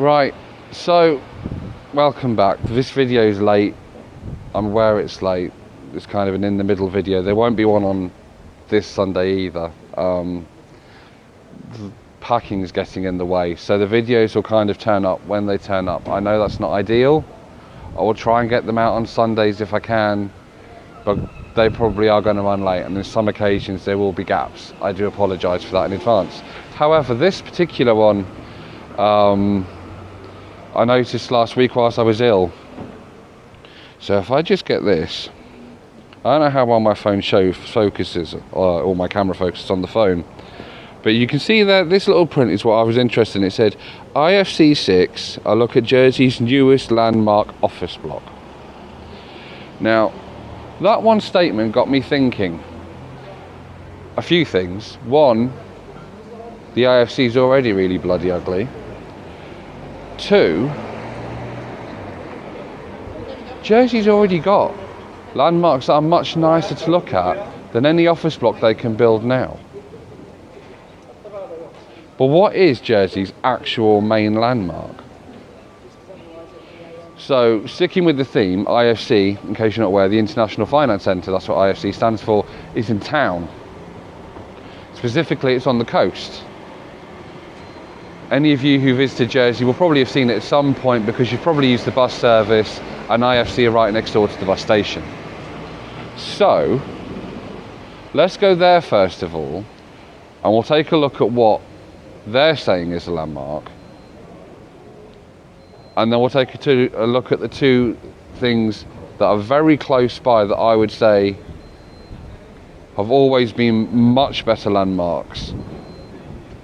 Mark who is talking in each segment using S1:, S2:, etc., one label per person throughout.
S1: Right, so welcome back. This video is late. I'm aware it's late. It's kind of an in the middle video. There won't be one on this Sunday either. The packing's getting in the way, so the videos will kind of turn up when they turn up. I know that's not ideal. I will try and get them out on Sundays if I can, but they probably are going to run late, and on some occasions there will be gaps. I do apologise for that in advance. However, this particular one, I noticed last week whilst I was ill. So if I just get this, I don't know how well my phone focuses, or my camera focuses on the phone, but you can see that this little print is what I was interested in. It said, IFC 6, I look at Jersey's newest landmark office block. Now, that one statement got me thinking a few things. One, the IFC is already really bloody ugly. Two, Jersey's already got landmarks that are much nicer to look at than any office block they can build now. But what is Jersey's actual main landmark? So, sticking with the theme, IFC, in case you're not aware, the International Finance Centre, that's what IFC stands for, is in town. Specifically, it's on the coast. Any of you who visited Jersey will probably have seen it at some point because you've probably used the bus service, and IFC are right next door to the bus station. So, let's go there first of all, and we'll take a look at what they're saying is a landmark. And then we'll take a look at the two things that are very close by that I would say have always been much better landmarks.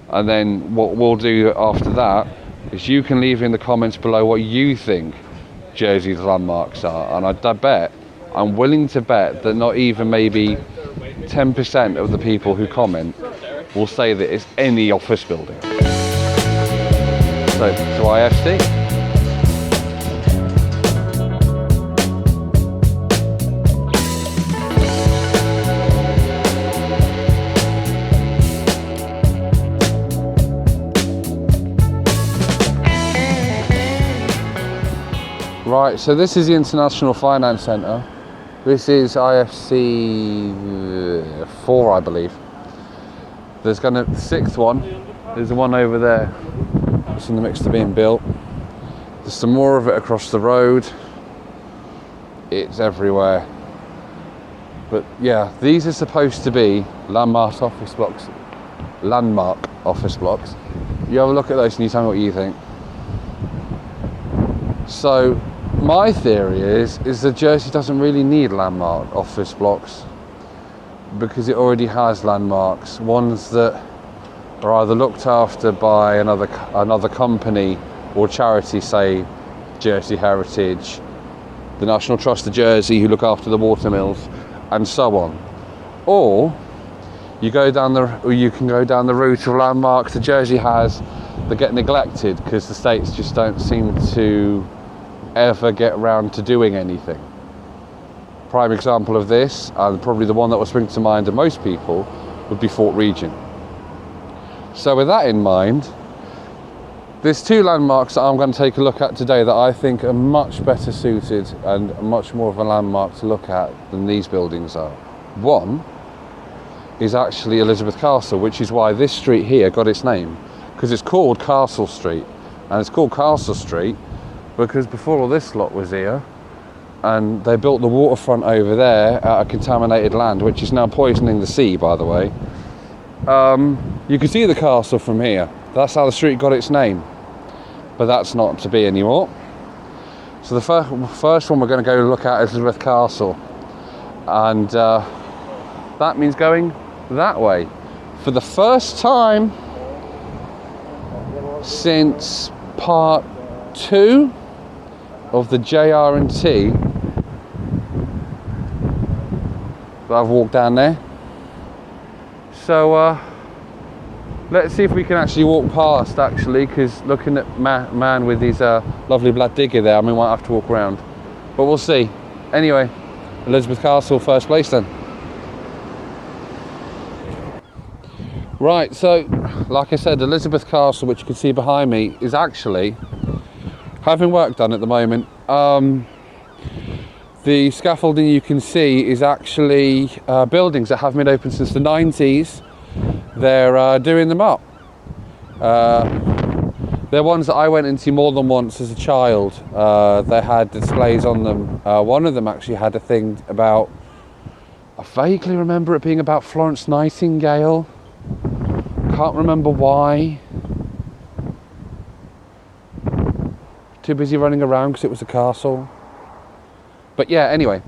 S1: And then what we'll do after that is you can leave in the comments below what you think Jersey's landmarks are. And I'm willing to bet that not even maybe 10% of the people who comment will say that it's any office building. So IFC. Right, so this is the International Finance Centre. This is IFC 4, I believe. There's the sixth one. There's the one over there. It's in the mix to being built. There's some more of it across the road. It's everywhere. But yeah, these are supposed to be landmark office blocks. You have a look at those and you tell me what you think. So, my theory is that Jersey doesn't really need landmark office blocks because it already has landmarks, ones that are either looked after by another company or charity, say Jersey Heritage, the National Trust of Jersey, who look after the water mills, and so on. Or you can go down the route of landmarks that Jersey has that get neglected because the states just don't seem to ever get around to doing anything. Prime example of this, and probably the one that will spring to mind to most people, would be Fort Regent. So with that in mind, there's two landmarks that I'm going to take a look at today that I think are much better suited and much more of a landmark to look at than these buildings are. One is actually Elizabeth Castle, which is why this street here got its name, because it's called Castle Street, and it's called Castle Street because before all this lot was here, and they built the waterfront over there out of contaminated land, which is now poisoning the sea, by the way. You can see the castle from here. That's how the street got its name, but that's not to be anymore. So the first one we're going to go look at is Elizabeth Castle, and that means going that way. For the first time since part 2 of the JR&T, I've walked down there. So let's see if we can actually walk past, actually, because looking at man with his lovely black digger there, we might have to walk around, but we'll see. Anyway, Elizabeth Castle, first place then. Right, so like I said, Elizabeth Castle, which you can see behind me, is actually having work done at the moment. The scaffolding you can see is actually buildings that haven't been open since the 90s. They're doing them up. They're ones that I went into more than once as a child. They had displays on them. One of them actually had a thing about, I vaguely remember it being about Florence Nightingale. Can't remember why. Too busy running around because it was a castle. But yeah, anyway.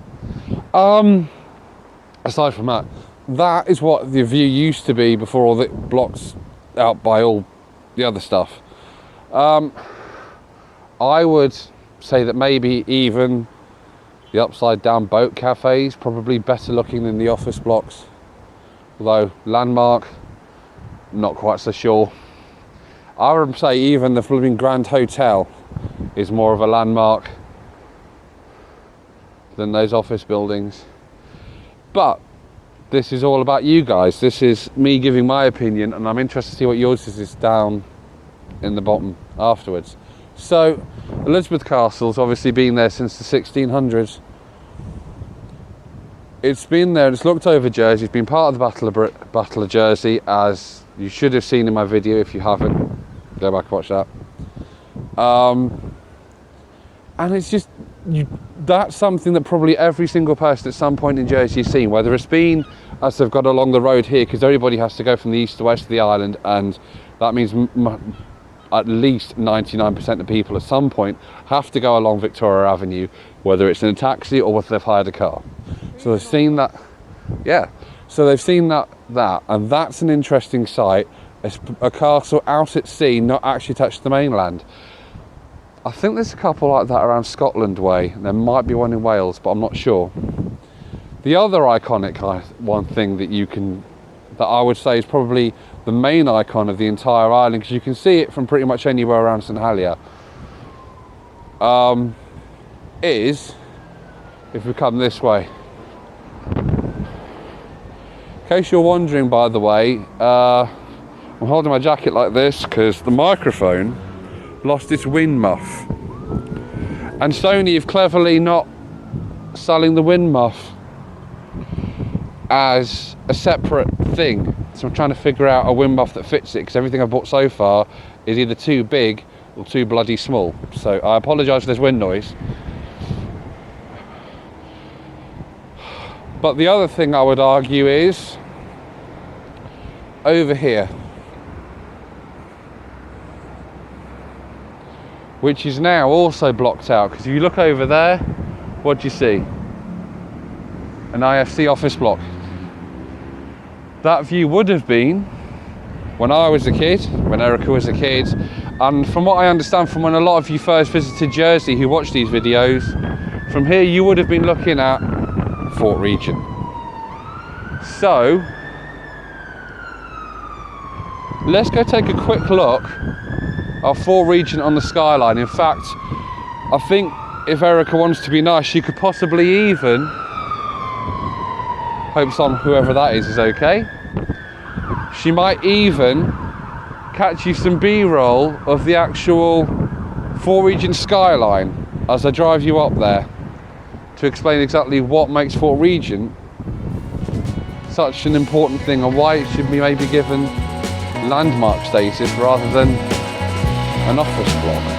S1: Aside from that, that is what the view used to be before all the blocks out by all the other stuff. I would say that maybe even the upside down boat cafes probably better looking than the office blocks. Although Landmark, not quite so sure. I would say even the flipping Grand Hotel is more of a landmark than those office buildings. But this is all about you guys. This is me giving my opinion, and I'm interested to see what yours is down in the bottom afterwards. So Elizabeth Castle's obviously been there since the 1600s. It's been there, it's looked over Jersey, it's been part of the Battle of Jersey, as you should have seen in my video. If you haven't, go back and watch that. And it's just, that's something that probably every single person at some point in Jersey has seen, whether it's been as they've got along the road here, because everybody has to go from the east to west of the island, and that means at least 99% of people at some point have to go along Victoria Avenue, whether it's in a taxi or whether they've hired a car. So they've seen that, yeah. So they've seen that, and that's an interesting sight. It's a castle out at sea, not actually touched the mainland. I think there's a couple like that around Scotland way. There might be one in Wales, but I'm not sure. The other iconic one thing that I would say is probably the main icon of the entire island, because you can see it from pretty much anywhere around St Helier, is, if we come this way. In case you're wondering, by the way, I'm holding my jacket like this because the microphone lost its wind muff, and Sony have cleverly not selling the wind muff as a separate thing. So I'm trying to figure out a wind muff that fits it, because everything I've bought so far is either too big or too bloody small. So I apologise for this wind noise. But the other thing I would argue is over here, which is now also blocked out, because if you look over there, what do you see? An IFC office block. That view would have been when I was a kid, when Erica was a kid, and from what I understand from when a lot of you first visited Jersey who watched these videos, from here you would have been looking at Fort Regent. So let's go take a quick look at Fort Regent on the skyline. In fact, I think if Erica wants to be nice, she could possibly even, hope whoever that is okay, she might even catch you some B-roll of the actual Fort Regent skyline as I drive you up there, to explain exactly what makes Fort Regent such an important thing, and why it should be maybe given landmark status rather than an office block.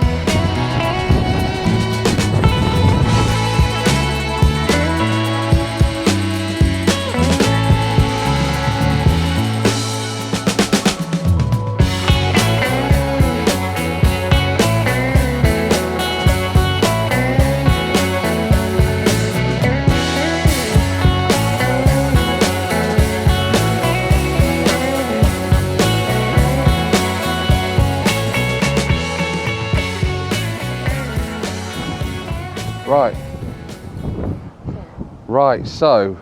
S1: Right, so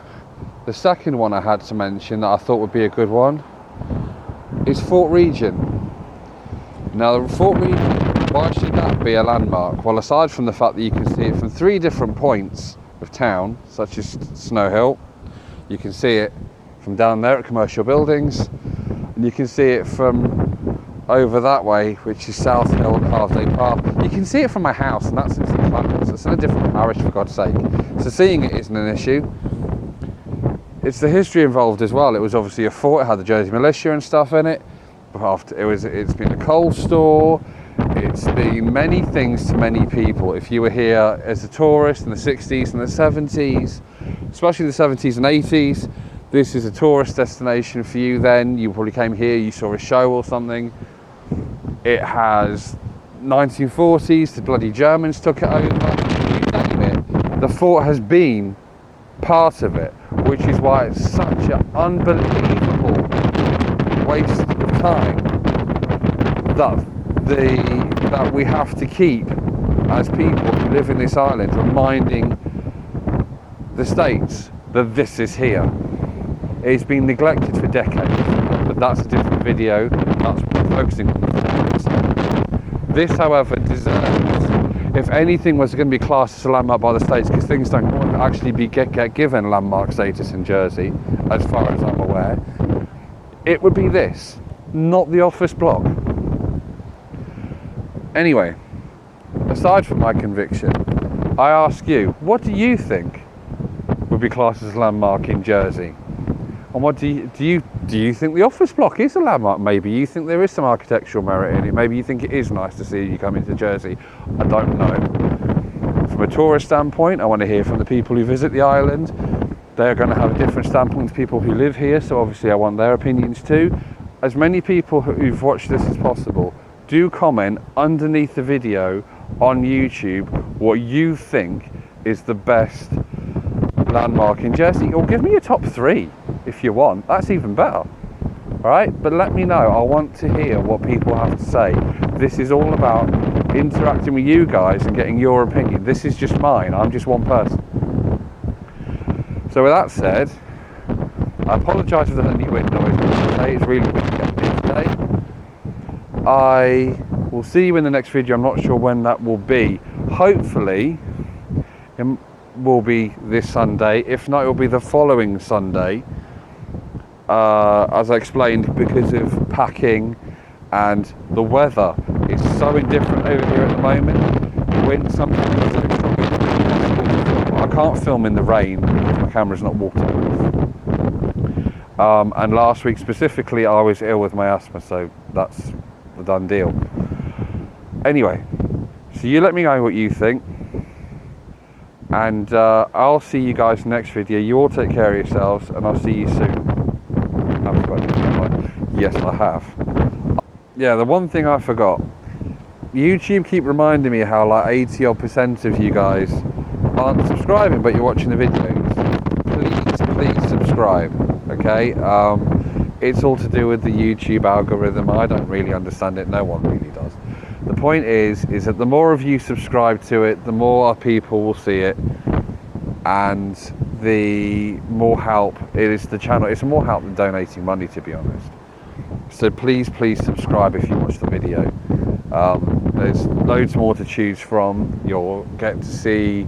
S1: the second one I had to mention that I thought would be a good one is Fort Regent. Now, Fort Regent, why should that be a landmark? Well, aside from the fact that you can see it from 3 different points of town, such as Snow Hill, you can see it from down there at Commercial Buildings, and you can see it from over that way, which is South Hill and Halfday Park. You can see it from my house, and that's in St Clements. It's in a different parish, for God's sake. So seeing it isn't an issue. It's the history involved as well. It was obviously a fort. It had the Jersey militia and stuff in it. It's been a coal store. It's been many things to many people. If you were here as a tourist in the 60s and the 70s, especially the 70s and 80s, this is a tourist destination for you then. You probably came here, you saw a show or something. It has 1940s, the bloody Germans took it over. You name it. The fort has been part of it, which is why it's such an unbelievable waste of time that we have to keep, as people who live in this island, reminding the states that this is here. It's been neglected for decades, but that's a different video. That's focusing on the this, however, deserves, if anything was going to be classed as a landmark by the states, because things don't actually get given landmark status in Jersey, as far as I'm aware, it would be this, not the office block. Anyway, aside from my conviction, I ask you, what do you think would be classed as a landmark in Jersey? And what do you think the office block is a landmark? Maybe you think there is some architectural merit in it. Maybe you think it is nice to see you come into Jersey. I don't know. From a tourist standpoint, I want to hear from the people who visit the island. They're going to have a different standpoint to people who live here, so obviously I want their opinions too. As many people who've watched this as possible, do comment underneath the video on YouTube what you think is the best landmark in Jersey, or give me your top 3 if you want. That's even better. Alright, but let me know. I want to hear what people have to say. This is all about interacting with you guys and getting your opinion. This is just mine. I'm just one person. So with that said, I apologise for the wind noise today. It's really windy up here today. I will see you in the next video. I'm not sure when that will be. Hopefully it will be this Sunday. If not, it will be the following Sunday. As I explained, because of packing and the weather is so indifferent over here at the moment. Wind, sometimes there's a bit strong wind. I can't film in the rain because my camera's not waterproof. And last week specifically, I was ill with my asthma, so that's a done deal. Anyway, so you let me know what you think, and I'll see you guys next video. You all take care of yourselves, and I'll see you soon. Yes, I have. Yeah, the one thing I forgot. YouTube keep reminding me how like 80% of you guys aren't subscribing, but you're watching the videos. Please subscribe, okay? It's all to do with the YouTube algorithm. I don't really understand it. No one really does. The point is that the more of you subscribe to it, the more people will see it, and the more help it is to the channel. It's more help than donating money, to be honest. So please subscribe if you watch the video. There's loads more to choose from. You'll get to see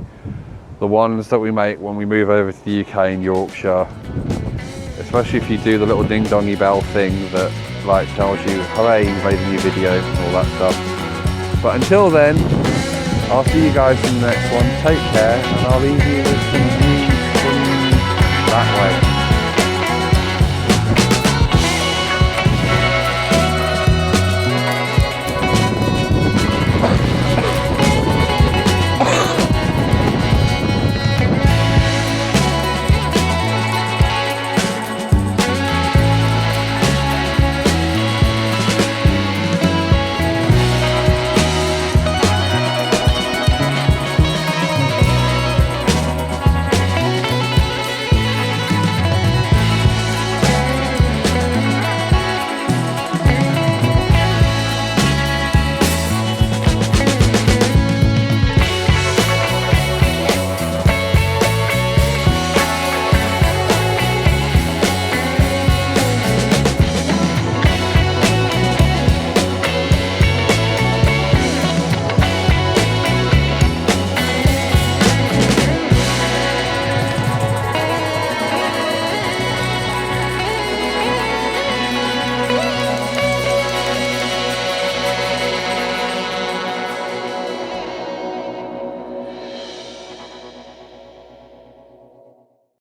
S1: the ones that we make when we move over to the UK and Yorkshire, especially if you do the little ding-dongy bell thing that like tells you, hooray, you made a new video and all that stuff. But until then, I'll see you guys in the next one. Take care, and I'll leave you with some views from that way.